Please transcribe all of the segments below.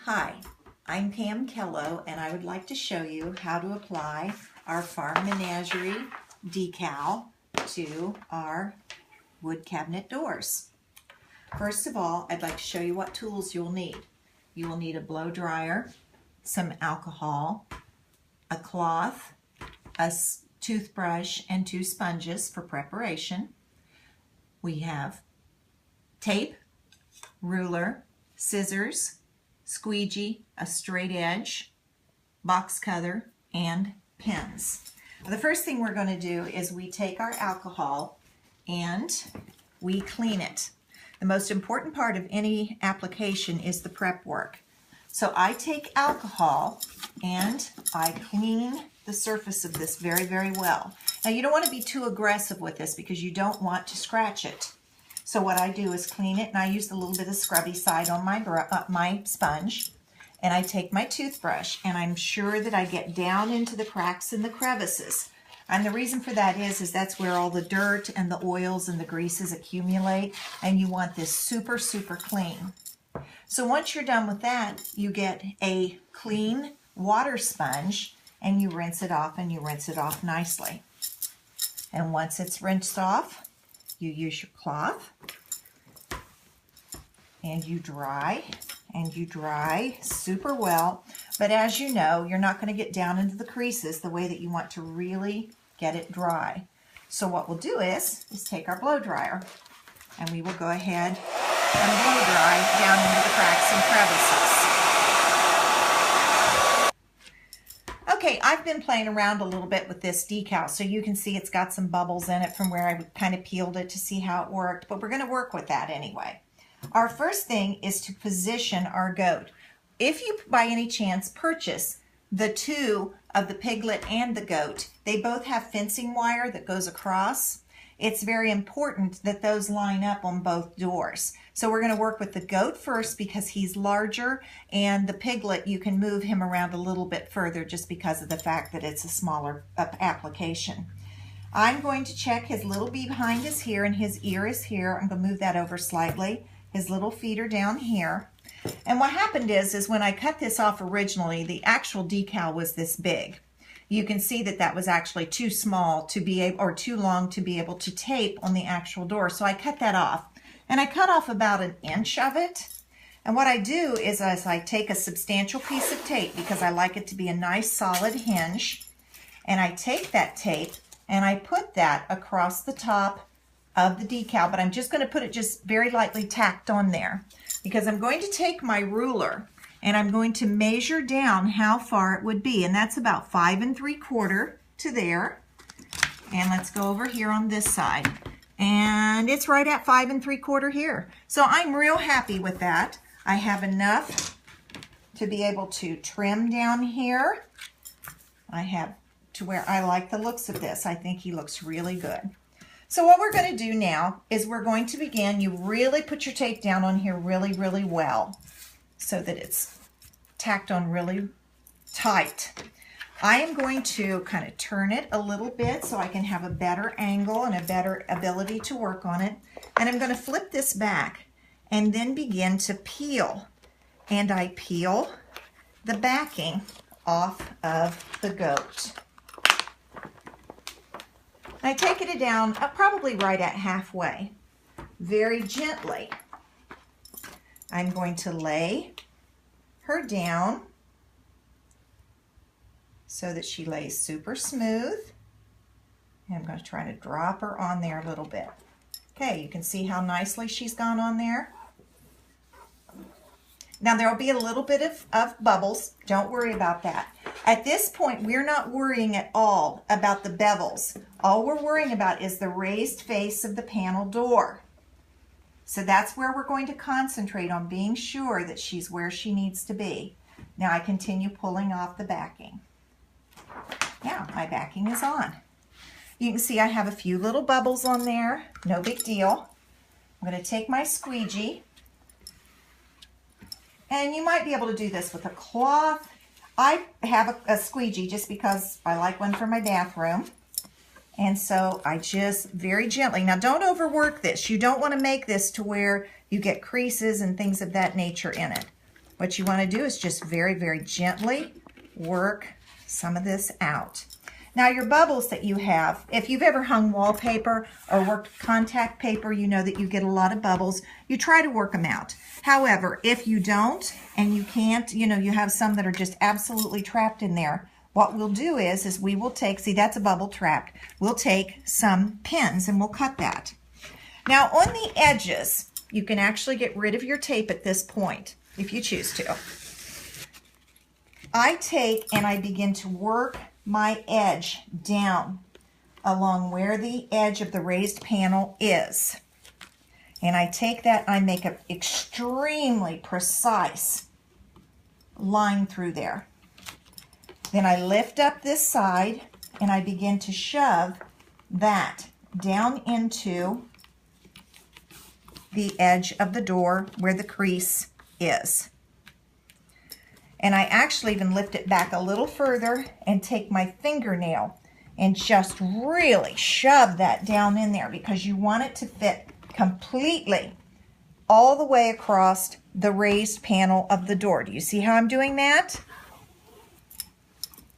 Hi, I'm Pam Kello, and I would like to show you how to apply our Farm Menagerie decal to our wood cabinet doors. First of all, I'd like to show you what tools you'll need. You will need a blow dryer, some alcohol, a cloth, a toothbrush, and 2 sponges for preparation. We have tape, ruler, scissors, squeegee, a straight edge, box cutter, and pins. The first thing we're going to do is we take our alcohol and we clean it. The most important part of any application is the prep work. So I take alcohol and I clean the surface of this very, very well. Now you don't want to be too aggressive with this because you don't want to scratch it. So what I do is clean it, and I use a little bit of scrubby side on my sponge, and I take my toothbrush and I'm sure that I get down into the cracks and the crevices. And the reason for that is that's where all the dirt and the oils and the greases accumulate, and you want this super, super clean. So once you're done with that, you get a clean water sponge and you rinse it off, and you rinse it off nicely. And once it's rinsed off, you use your cloth and you dry super well. But as you know, you're not going to get down into the creases the way that you want to really get it dry. So what we'll do is take our blow dryer and we will go ahead and blow dry down into the cracks and crevices. Okay, I've been playing around a little bit with this decal, so you can see it's got some bubbles in it from where I kind of peeled it to see how it worked, but we're going to work with that anyway. Our first thing is to position our goat. If you by any chance purchase the 2 of the piglet and the goat, they both have fencing wire that goes across. It's very important that those line up on both doors. So we're going to work with the goat first because he's larger, and the piglet, you can move him around a little bit further just because of the fact that it's a smaller application. I'm going to check his little bee behind his ear, and his ear is here. I'm going to move that over slightly. His little feet are down here. And what happened is when I cut this off originally, the actual decal was this big. You can see that that was actually too small to be able, or too long to be able to tape on the actual door. So I cut that off. And I cut off about 1 inch of it. And what I do is I take a substantial piece of tape because I like it to be a nice solid hinge. And I take that tape and I put that across the top of the decal, but I'm just going to put it just very lightly tacked on there because I'm going to take my ruler and I'm going to measure down how far it would be, and that's about 5 3/4 to there. And let's go over here on this side, and it's right at 5 3/4 here. So I'm real happy with that. I have enough to be able to trim down here. I have to where I like the looks of this. I think he looks really good. So what we're going to do now is we're going to begin. You really put your tape down on here really, really well so that it's tacked on really tight. I am going to kind of turn it a little bit so I can have a better angle and a better ability to work on it. And I'm going to flip this back and then begin to peel. And I peel the backing off of the goat. I take it down probably right at halfway, very gently. I'm going to lay her down so that she lays super smooth. And I'm going to try to drop her on there a little bit. Okay, you can see how nicely she's gone on there. Now there will be a little bit of bubbles. Don't worry about that. At this point, we're not worrying at all about the bevels. All we're worrying about is the raised face of the panel door. So that's where we're going to concentrate on being sure that she's where she needs to be. Now I continue pulling off the backing. Now my backing is on. You can see I have a few little bubbles on there. No big deal. I'm going to take my squeegee. And you might be able to do this with a cloth. I have a squeegee just because I like one for my bathroom. And so I just very gently, now don't overwork this. You don't want to make this to where you get creases and things of that nature in it. what you want to do is just very, very gently work some of this out. Now your bubbles that you have, if you've ever hung wallpaper or worked contact paper, you know that you get a lot of bubbles. You try to work them out. However, if you don't and you can't, you know, you have some that are just absolutely trapped in there, what we'll do is we will take, see that's a bubble trapped, we'll take some pins and we'll cut that. Now on the edges, you can actually get rid of your tape at this point if you choose to. I take and I begin to work my edge down along where the edge of the raised panel is. And I take that, I make an extremely precise line through there. Then I lift up this side and I begin to shove that down into the edge of the door where the crease is. And I actually even lift it back a little further and take my fingernail and just really shove that down in there because you want it to fit completely all the way across the raised panel of the door. Do you see how I'm doing that?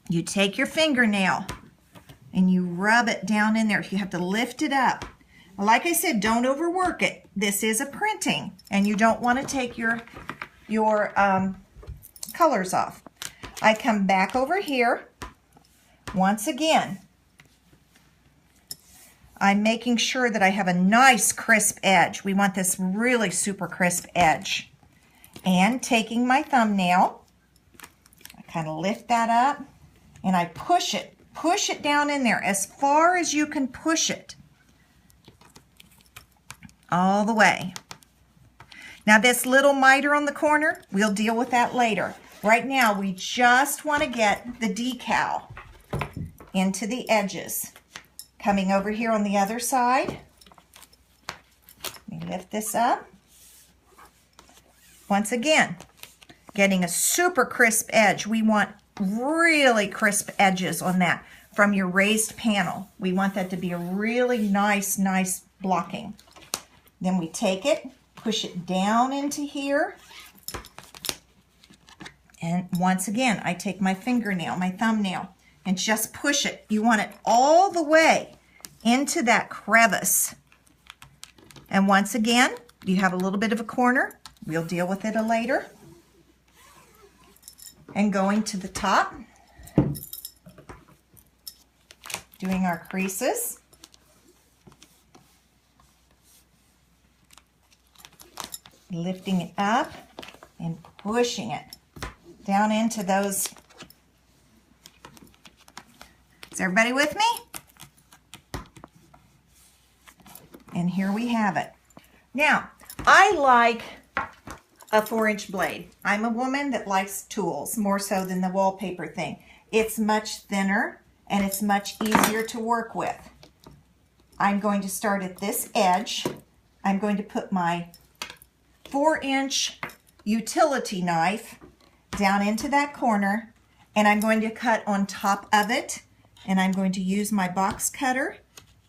You take your fingernail and you rub it down in there. If you have to lift it up. Like I said, don't overwork it. This is a printing and you don't want to take your colors off. I come back over here. Once again, I'm making sure that I have a nice crisp edge. We want this really super crisp edge. And taking my thumbnail, I kind of lift that up and I push it down in there as far as you can push it. All the way. Now this little miter on the corner, we'll deal with that later. Right now we just want to get the decal into the edges. Coming over here on the other side, let me lift this up. Once again, getting a super crisp edge. We want really crisp edges on that from your raised panel. We want that to be a really nice blocking. Then we take it, push it down into here. And once again, I take my fingernail, my thumbnail, and just push it. You want it all the way into that crevice. And once again, you have a little bit of a corner. We'll deal with it later. And going to the top, doing our creases. Lifting it up and pushing it down into those. Is everybody with me? And here we have it. Now, I like a 4-inch blade. I'm a woman that likes tools more so than the wallpaper thing. It's much thinner and it's much easier to work with. I'm going to start at this edge. I'm going to put my 4-inch utility knife down into that corner and I'm going to cut on top of it and I'm going to use my box cutter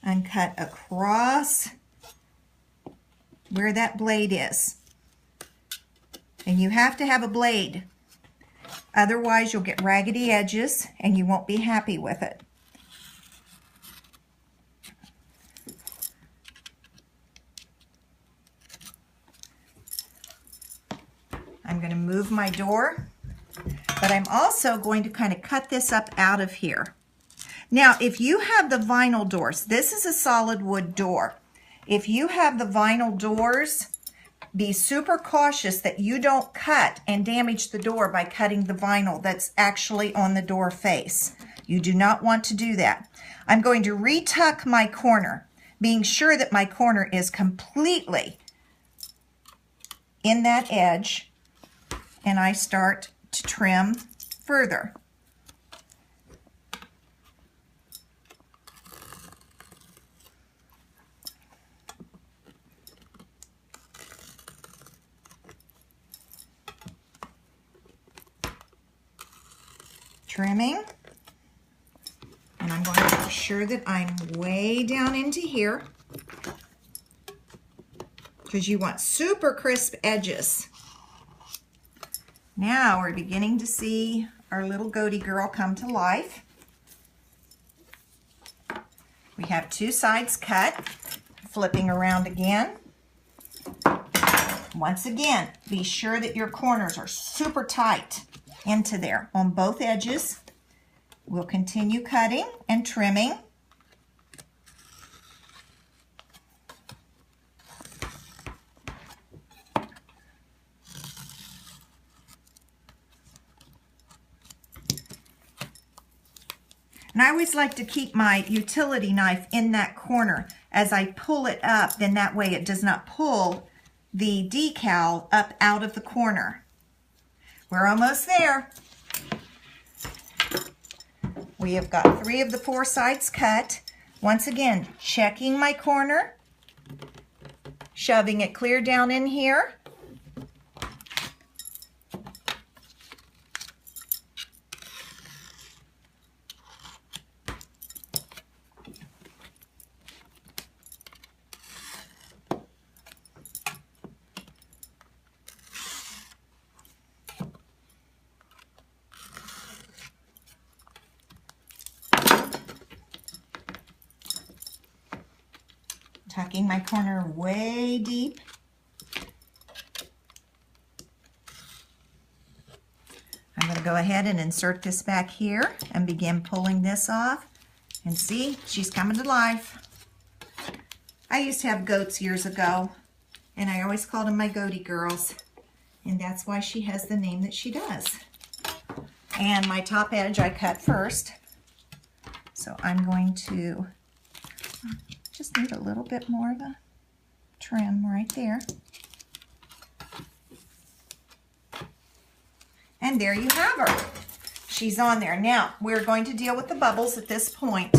and cut across where that blade is. And you have to have a blade, otherwise you'll get raggedy edges and you won't be happy with it. I'm going to move my door, but I'm also going to kind of cut this up out of here. Now, if you have the vinyl doors, this is a solid wood door. If you have the vinyl doors, be super cautious that you don't cut and damage the door by cutting the vinyl that's actually on the door face. You do not want to do that. I'm going to retuck my corner, being sure that my corner is completely in that edge. And I start to trim further. Trimming. And I'm going to make sure that I'm way down into here because you want super crisp edges. Now we're beginning to see our little Goaty girl come to life. We have 2 sides cut, flipping around again. Once again, be sure that your corners are super tight into there on both edges. We'll continue cutting and trimming. And I always like to keep my utility knife in that corner as I pull it up, then that way it does not pull the decal up out of the corner. We're almost there. We have got 3 of the 4 sides cut. Once again, checking my corner, shoving it clear down in here. Tucking my corner way deep. I'm going to go ahead and insert this back here and begin pulling this off. And see, she's coming to life. I used to have goats years ago, and I always called them my Goaty girls. And that's why she has the name that she does. And my top edge I cut first. So I'm going to just need a little bit more of a trim right there. And there you have her. She's on there. Now, we're going to deal with the bubbles at this point.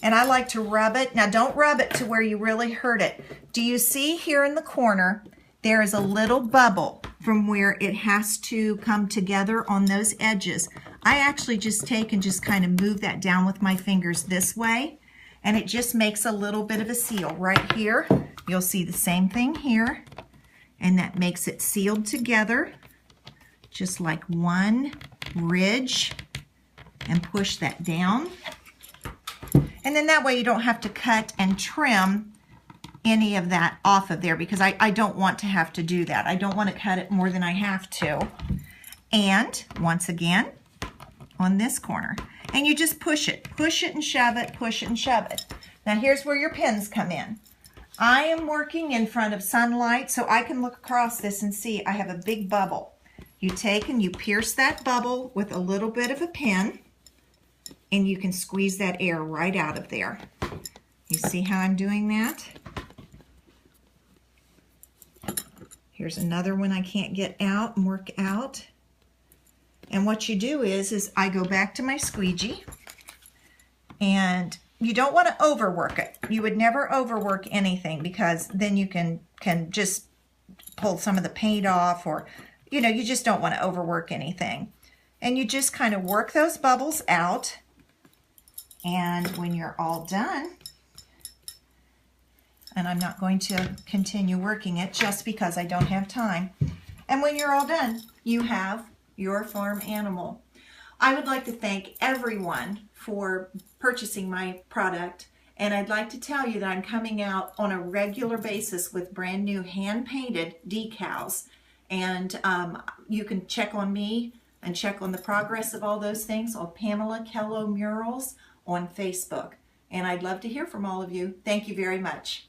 And I like to rub it. Now, don't rub it to where you really hurt it. Do you see here in the corner, there is a little bubble from where it has to come together on those edges. I actually just take and just kind of move that down with my fingers this way. And it just makes a little bit of a seal right here. You'll see the same thing here. And that makes it sealed together, just like one ridge. And push that down. And then that way you don't have to cut and trim any of that off of there, because I don't want to have to do that. I don't want to cut it more than I have to. And once again, on this corner. And you just push it and shove it, push it and shove it. Now here's where your pins come in. I am working in front of sunlight, so I can look across this and see I have a big bubble. You take and you pierce that bubble with a little bit of a pin, and you can squeeze that air right out of there. You see how I'm doing that? Here's another one I can't get out and work out. And what you do is I go back to my squeegee, and you don't want to overwork it. You would never overwork anything, because then you can just pull some of the paint off, or, you know, you just don't want to overwork anything. And you just kind of work those bubbles out. And when you're all done, and I'm not going to continue working it just because I don't have time. And when you're all done, you have your farm animal. I would like to thank everyone for purchasing my product, and I'd like to tell you that I'm coming out on a regular basis with brand new hand-painted decals, and you can check on me and check on the progress of all those things on Pamela Kello Murals on Facebook, and I'd love to hear from all of you. Thank you very much.